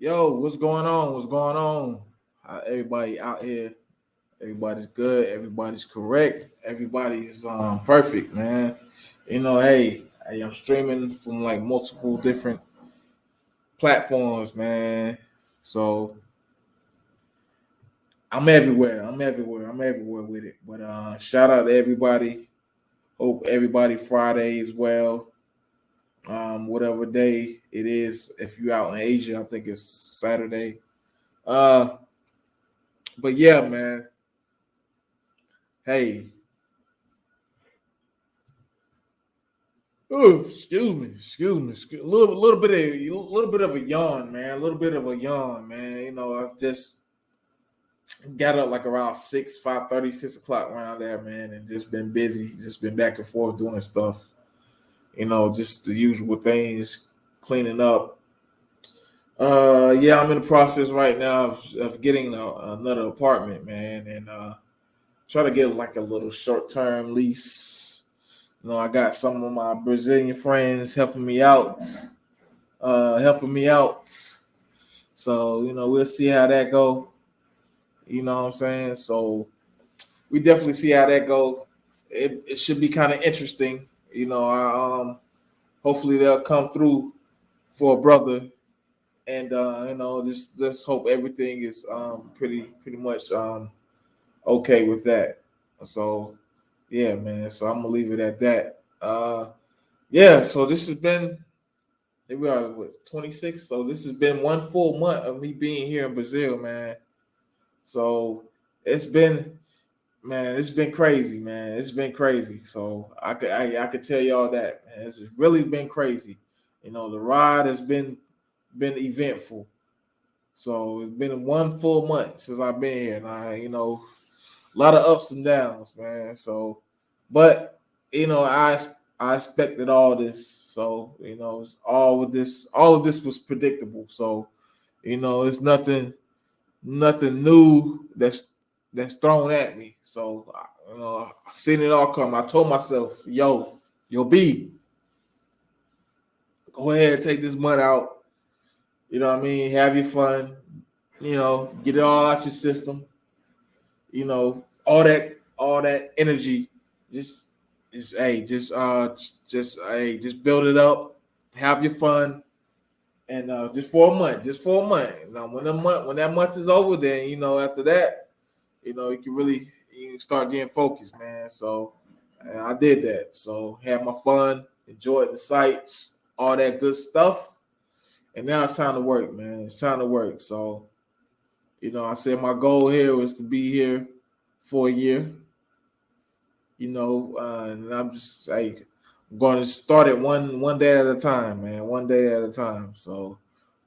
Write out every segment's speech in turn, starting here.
Yo, what's going on? What's going on? Everybody out here, everybody's good, everybody's correct, everybody's perfect, man. I'm streaming from like multiple different platforms, man. So I'm everywhere. I'm everywhere with it. But shout out to everybody. Hope everybody Friday as well. Whatever day it is. If you're out in Asia, I think it's Saturday. Uh, but yeah, man. Hey, oh, A little bit of a yawn, man. A little bit of a yawn, man. I just got up like around 5:30, 6 o'clock around there, man, and just been busy, just been back and forth doing stuff. Just the usual things, cleaning up. Yeah, I'm in the process right now of getting another apartment, man, and try to get like a little short term lease. I got some of my Brazilian friends helping me out. So, we'll see how that go. You know what I'm saying? So we definitely see how that go. It should be kind of interesting. Hopefully they'll come through for a brother, and just hope everything is pretty much okay with that. So yeah, man. So I'm gonna leave it at that. Yeah. So this has been here we are, 26. So this has been one full month of me being here in Brazil, man. So it's been, man, it's been crazy, man. It's been crazy. So I could tell y'all that, man. It's really been crazy. The ride has been eventful. So it's been one full month since I've been here, and a lot of ups and downs, man. So, but I expected all this. So it's all of this was predictable. So it's nothing new that's thrown at me. So I seen it all come. I told myself, yo, B, go ahead and take this month out. You know what I mean? Have your fun. Get it all out your system. All that energy. Just just build it up. Have your fun. And just for a month, Now, when that month is over, then after that, you can start getting focused, man. So and I did that. So had my fun, enjoyed the sights, all that good stuff. And now it's time to work, man. It's time to work. So I said my goal here was to be here for a year. And I'm just like going to start it one day at a time, man. One day at a time. So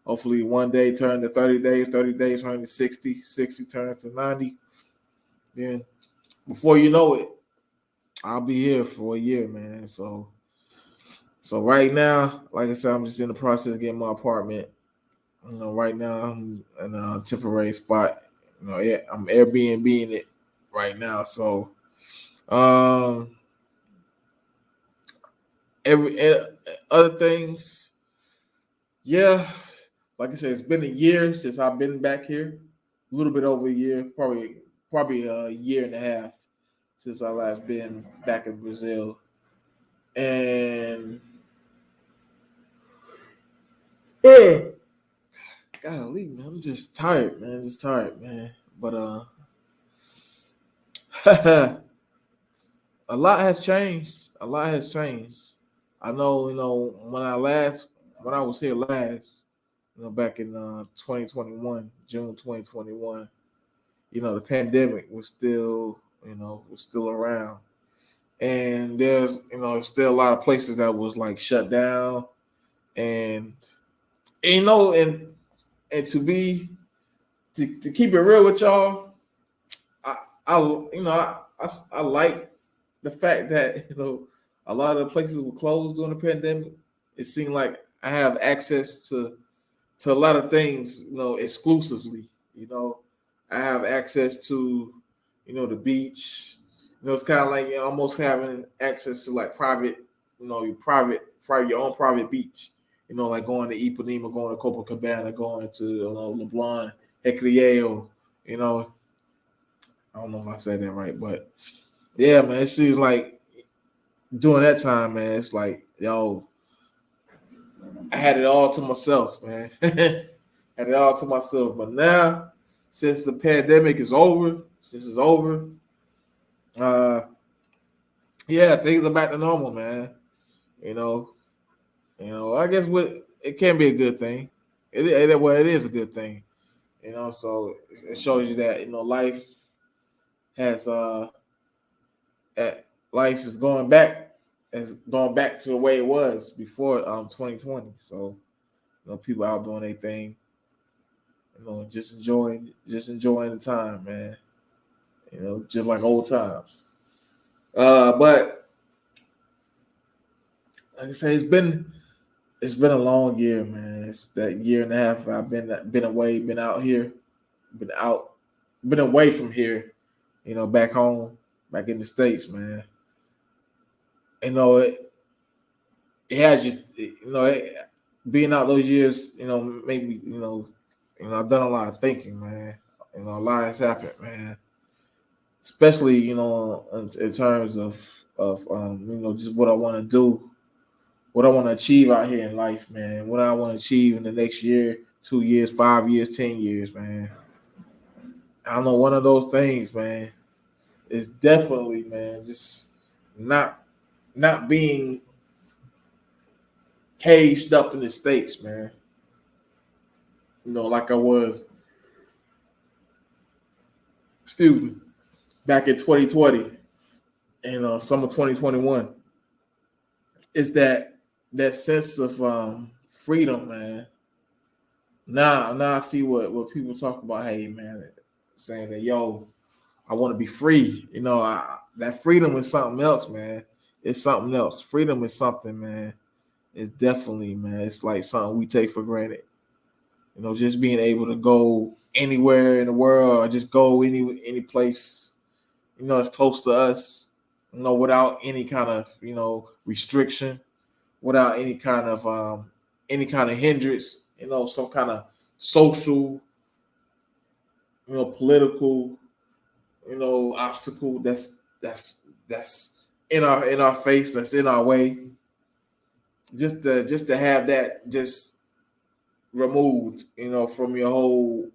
hopefully one day turn to 30 days, 30 days turn to 60, 60 turn to 90. Then before you know it, I'll be here for a year, man. So right now, like I said, I'm just in the process of getting my apartment. Right now I'm in a temporary spot. Yeah, I'm Airbnb-ing it right now. So um every other things, yeah, like I said, it's been a year since I've been back here. A little bit over a year, probably a year and a half since I last been back in Brazil. And golly, man, I'm just tired, man. Just tired, man. But a lot has changed. A lot has changed. I know, when I was here last, back in 2021, June 2021, the pandemic was still around. And there's, still a lot of places that was like shut down. And, and to keep it real with y'all, I, I like the fact that a lot of the places were closed during the pandemic. It seemed like I have access to a lot of things, exclusively. I have access to, the beach. It's kind of like almost having access to like private, your own private beach. like going to Ipanema, going to Copacabana, going to LeBlanc, Hecliel, I don't know if I said that right, but yeah, man, it seems like during that time, man, it's like, yo, I had it all to myself, man. Had it all to myself. But now, since the pandemic is over, uh, yeah, things are back to normal, man. You know, I guess it can be a good thing. It is a good thing. So it shows you that life has uh, life is going back to the way it was before 2020. So people out doing their thing, just enjoying the time, man. Just like old times. But like I say, it's been a long year, man. It's that year and a half I've been away, been out here, been out, been away from here, back home, back in the States, man. It has being out those years, made me, I've done a lot of thinking, man. A lot has happened, man. Especially, in terms of just what I want to do, what I want to achieve out here in life, man. What I want to achieve in the next year, 2 years, 5 years, 10 years, man. I don't know, one of those things, man, is definitely, man, just not being caged up in the States, man. Like I was, excuse me, back in 2020 and summer 2021. It's that sense of freedom, man. Now I see what people talk about. Hey, man, saying that, yo, I want to be free. That freedom is something else, man. It's something else. Freedom is something, man. It's definitely, man. It's like something we take for granted. Just being able to go anywhere in the world or just go any place, it's close to us, without any kind of, restriction, without any kind of hindrance, some kind of social, political, obstacle that's in our face, that's in our way. Just to have that just removed, from your whole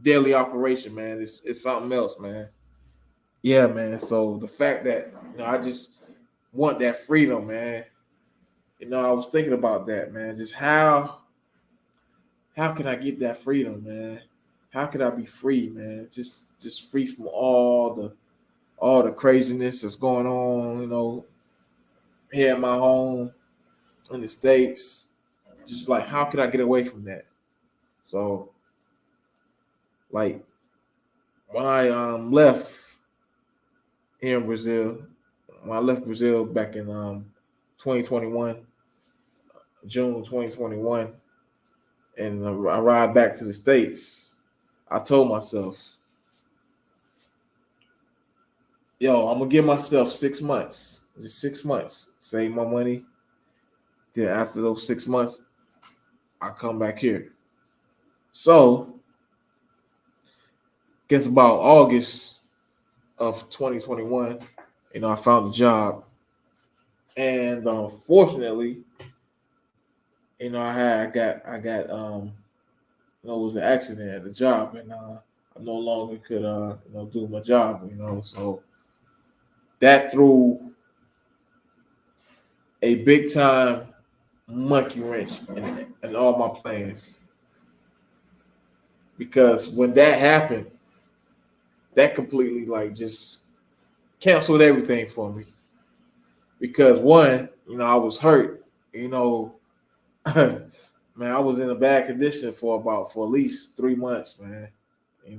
daily operation, man, it's something else, man. Yeah, man. So the fact that I just want that freedom, man. I was thinking about that, man. Just how can I get that freedom, man? How can I be free, man? Just free from all the craziness that's going on, here in my home in the States. Just like, how can I get away from that? So, like, when I left here in Brazil, when I left Brazil back in 2021, June 2021, and I arrived back to the States, I told myself, yo, I'm gonna give myself 6 months, just 6 months, save my money. Then after those 6 months, I come back here. So, guess about August of 2021, I found a job, and fortunately, I got it was an accident at the job, and I no longer could do my job, so that threw a big time monkey wrench in all my plans, because when that happened, that completely like just canceled everything for me. Because one, I was hurt, man, I was in a bad condition for at least 3 months, man.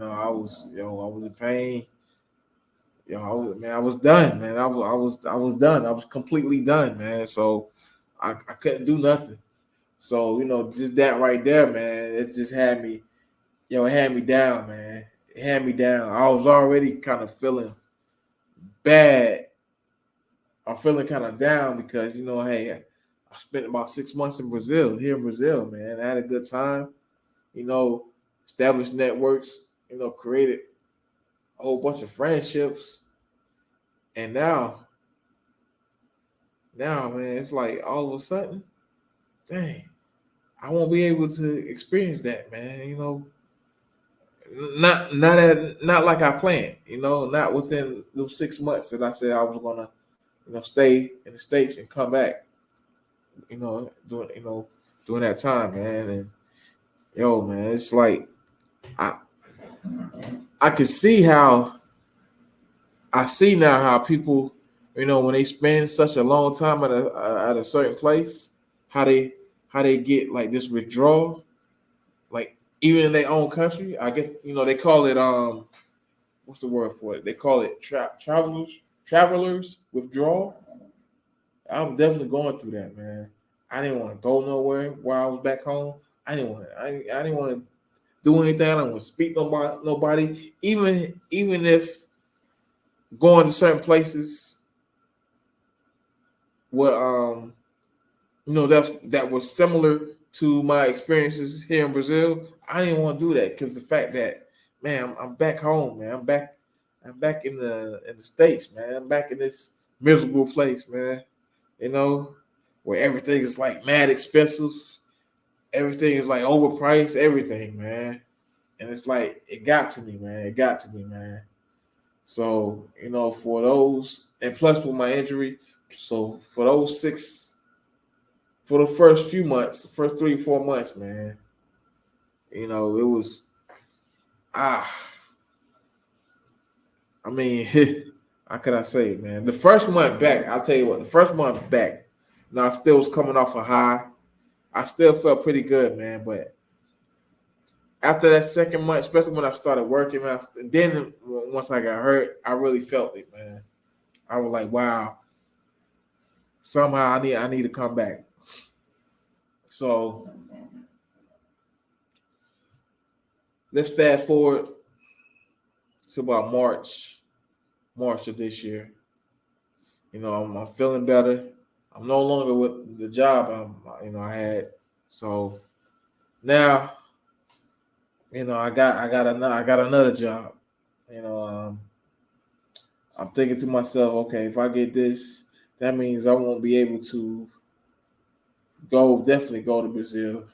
I was in pain. I was done, man. I was done. I was completely done, man. So I couldn't do nothing. So, just that right there, man, it just had me, it had me down, man. It had me down. I was already kind of feeling bad. I'm feeling kind of down because, hey, I spent about 6 months in Brazil, here in Brazil, man. I had a good time, you know, established networks, created a whole bunch of friendships. And now, man, it's like all of a sudden, dang, I won't be able to experience that, man. Not like I planned. Not within those 6 months that I said I was gonna, stay in the States and come back. During that time, man. And yo, man, it's like I I can see how I see now how people, when they spend such a long time at a certain place, how they get like this withdrawal, like even in their own country. I guess they call it what's the word for it? They call it travelers withdrawal. I was definitely going through that, man. I didn't want to go nowhere while I was back home. I didn't want to do anything. I don't want to speak to nobody. Even if going to certain places were that was similar to my experiences here in Brazil, I didn't want to do that because the fact that, man, I'm back home, man. I'm back in the States, man. I'm back in this miserable place, man. You know, where everything is like mad expensive. Everything is like overpriced, everything, man. And it's like it got to me, man. It got to me, man. So, for those, and plus with my injury, so for those for the first few months, the first 3 or 4 months, man, it was, ah, I mean, how could I say it, man? The first month back, I'll tell you what, the first month back, I still was coming off a high. I still felt pretty good, man. But after that second month, especially when I started working, man, then once I got hurt, I really felt it, man. I was like, wow, somehow I need to come back. So let's fast forward to about March of this year. I'm feeling better. I'm no longer with the job I had. So now, I got another job. You know, um, I'm thinking to myself, okay, if I get this, that means I won't be able to definitely go to Brazil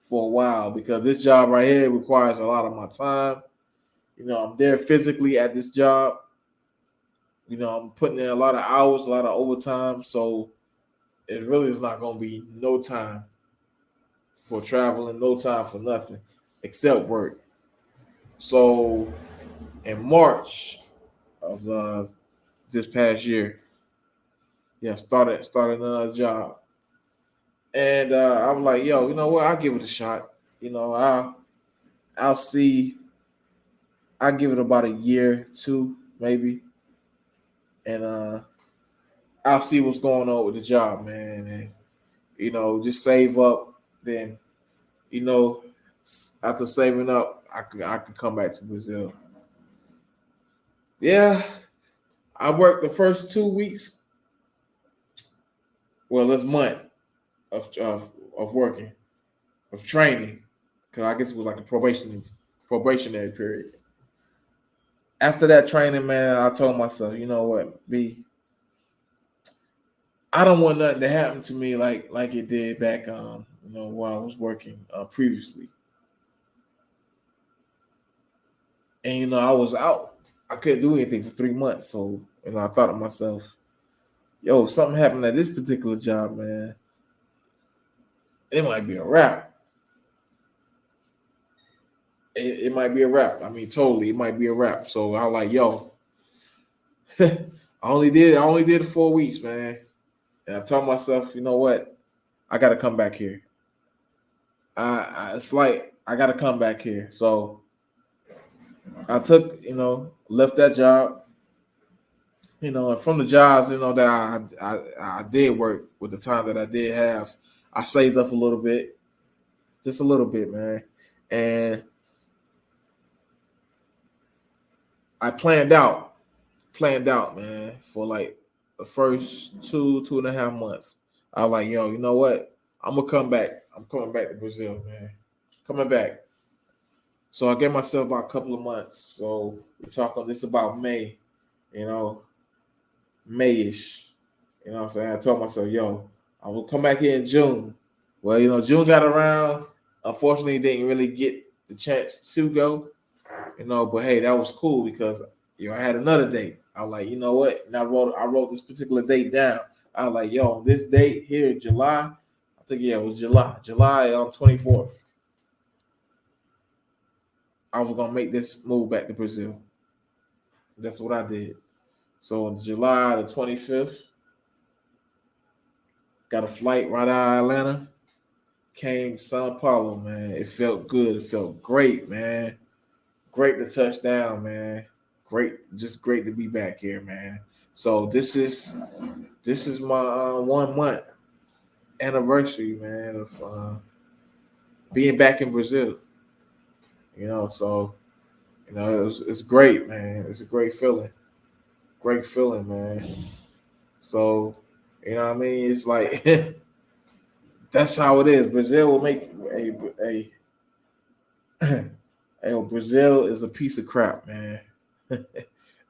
for a while because this job right here requires a lot of my time. I'm there physically at this job. I'm putting in a lot of hours, a lot of overtime. So it really is not going to be no time for traveling, no time for nothing except work. So in March of this past year, yeah, started another job, and I was like, yo, you know what? I'll give it a shot. I'll see. I'll give it about a year, two maybe, and I'll see what's going on with the job, man, and just save up. Then you know, after saving up, I could come back to Brazil. Yeah, I worked the first 2 weeks, well, this month of working, of training, because I guess it was like a probationary period. After that training, man, I told myself, you know what, B, I don't want nothing to happen to me like it did back while I was working previously. And I was out. I couldn't do anything for 3 months. So, I thought to myself, yo, if something happened at this particular job, man, it might be a wrap. It might be a wrap. I mean, totally, it might be a wrap. So I was like, yo, I only did 4 weeks, man. And I told myself, you know what? I got to come back here. It's like I got to come back here. So I took, left that job, and from the jobs, that I did work with the time that I did have, I saved up a little bit, just a little bit, man. And I planned out, man, for like the first 2.5 months. I was like, yo, you know what? I'm gonna come back. I'm coming back to Brazil, man. Coming back. So I gave myself about a couple of months. So we're talking this about May, you know, Mayish. You know what I'm saying? I told myself, yo, I will come back here in June. Well, June got around. Unfortunately, didn't really get the chance to go. But hey, that was cool because I had another date. I was like, you know what? And I wrote this particular date down. I was like, yo, on this date here in July, I think it was July 24th. I was gonna make this move back to Brazil. That's what I did. So on July the 25th, got a flight right out of Atlanta. Came to Sao Paulo, man. It felt good. It felt great, man. Great to touch down, man. Just great to be back here, man. So this is my 1 month anniversary, man, of being back in Brazil. So it's great, man. It's a great feeling, man. So what I mean, it's like that's how it is. Brazil will make Brazil is a piece of crap, man.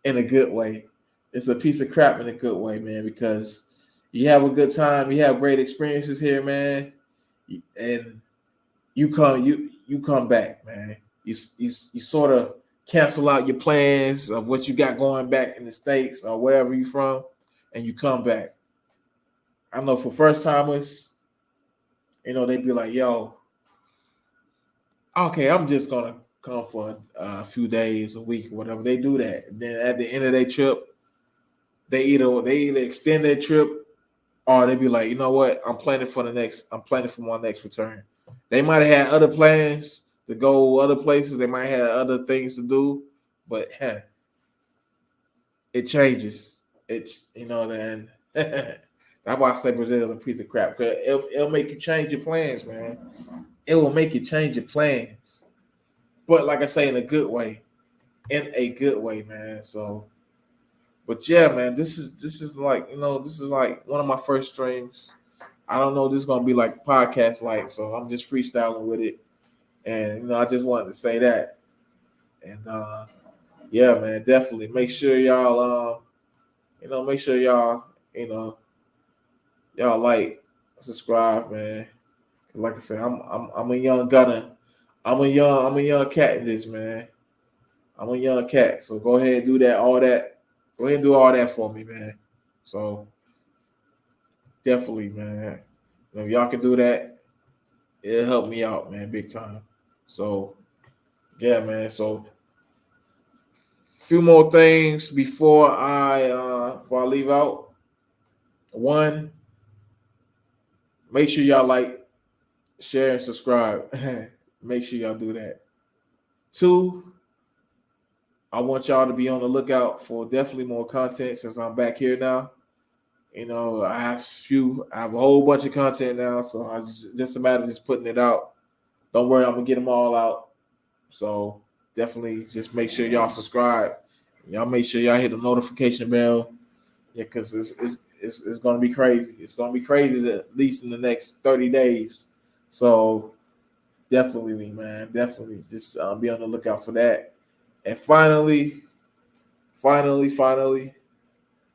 In a good way. It's a piece of crap in a good way, man, because you have a good time, you have great experiences here, man, and you come back, man. You sort of cancel out your plans of what you got going back in the States or wherever you from, and you come back. I know for first timers, they'd be like, yo, okay, I'm just gonna come for a few days, a week, whatever. They do that. And then at the end of their trip, they either extend their trip or they be like, you know what, I'm planning for my next return. They might have had other plans to go other places. They might have other things to do, but it changes. Then that's why I say Brazil is a piece of crap. Cause it'll make you change your plans, man. It will make you change your plans. But like I say, in a good way. In a good way, man. So, but yeah, man, this is like one of my first streams. I don't know this is gonna be like podcast like, so I'm just freestyling with it. And I just wanted to say that. And yeah, man, definitely make sure y'all make sure you know, y'all like, subscribe, man. 'Cause like I said, I'm a young gunner. I'm a young cat in this, man. I'm a young cat. So go ahead and do that, all that. Go ahead and do all that for me, man. So definitely, man. If y'all can do that, it'll help me out, man, big time. So yeah, man. So few more things before I leave out. One, make sure y'all like, share, and subscribe. Make sure y'all do that. Two, I want y'all to be on the lookout for definitely more content since I'm back here now. I have a whole bunch of content now, so I just a matter of just putting it out. Don't worry, I'm gonna get them all out. So definitely just make sure y'all subscribe. Y'all make sure y'all hit the notification bell. Yeah, because it's gonna be crazy. It's gonna be crazy at least in the next 30 days. So definitely, man, definitely just be on the lookout for that. And finally,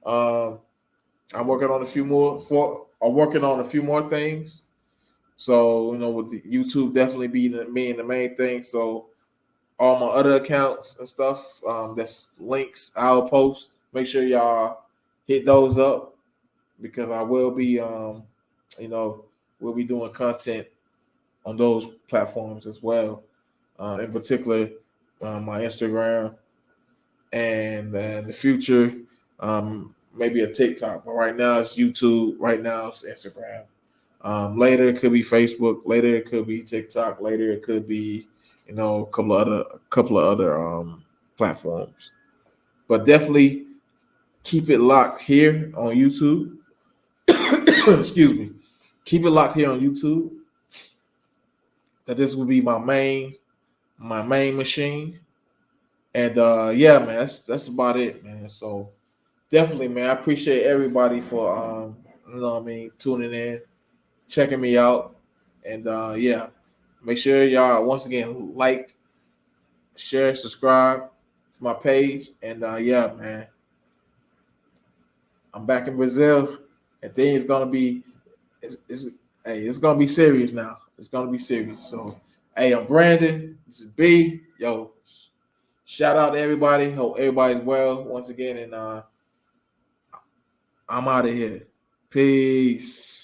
um, I'm working on a few more things. So with the YouTube definitely being the main thing. So all my other accounts and stuff, that's links I'll post. Make sure y'all hit those up because I will be we'll be doing content on those platforms as well. In particular, my Instagram, and in the future, maybe a TikTok. But right now it's YouTube. Right now it's Instagram. Later it could be Facebook. Later it could be TikTok. Later it could be a couple of other platforms. But definitely keep it locked here on YouTube. Excuse me. Keep it locked here on YouTube. That this will be my main machine. And yeah, man, that's about it, man. So definitely, man, I appreciate everybody for you know what I mean, tuning in, checking me out. And yeah, make sure y'all once again like, share, subscribe to my page. And yeah, man, I'm back in Brazil, and things gonna be it's hey, it's gonna be serious now. It's gonna be serious. So hey, I'm Brandon. This is B. Yo, shout out to everybody. Hope everybody's well once again, and I'm out of here. Peace.